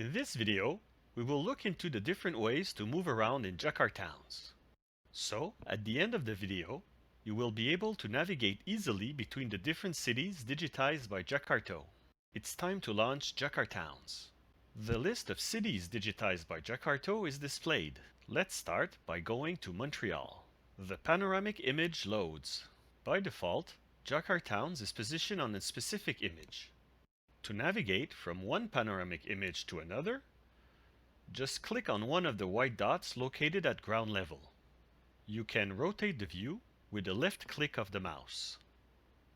In this video, we will look into the different ways to move around in Jakartowns. So, at the end of the video, you will be able to navigate easily between the different cities digitized by Jakarto. It's time to launch Jakartowns. The list of cities digitized by Jakarto is displayed. Let's start by going to Montreal. The panoramic image loads. By default, Jakartowns is positioned on a specific image. To navigate from one panoramic image to another, just click on one of the white dots located at ground level. You can rotate the view with a left click of the mouse.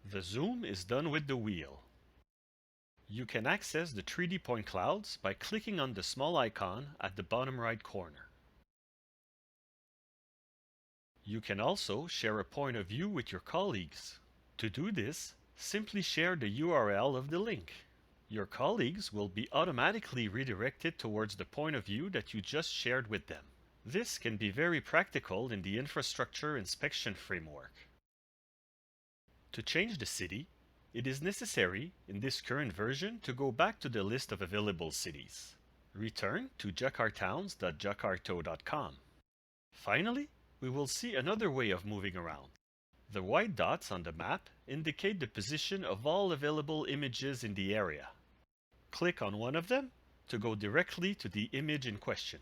The zoom is done with the wheel. You can access the 3D point clouds by clicking on the small icon at the bottom right corner. You can also share a point of view with your colleagues. To do this, simply share the URL of the link. Your colleagues will be automatically redirected towards the point of view that you just shared with them. This can be very practical in the infrastructure inspection framework. To change the city, it is necessary in this current version to go back to the list of available cities. Return to jakartowns.jakarto.com. Finally, we will see another way of moving around. The white dots on the map indicate the position of all available images in the area. Click on one of them to go directly to the image in question.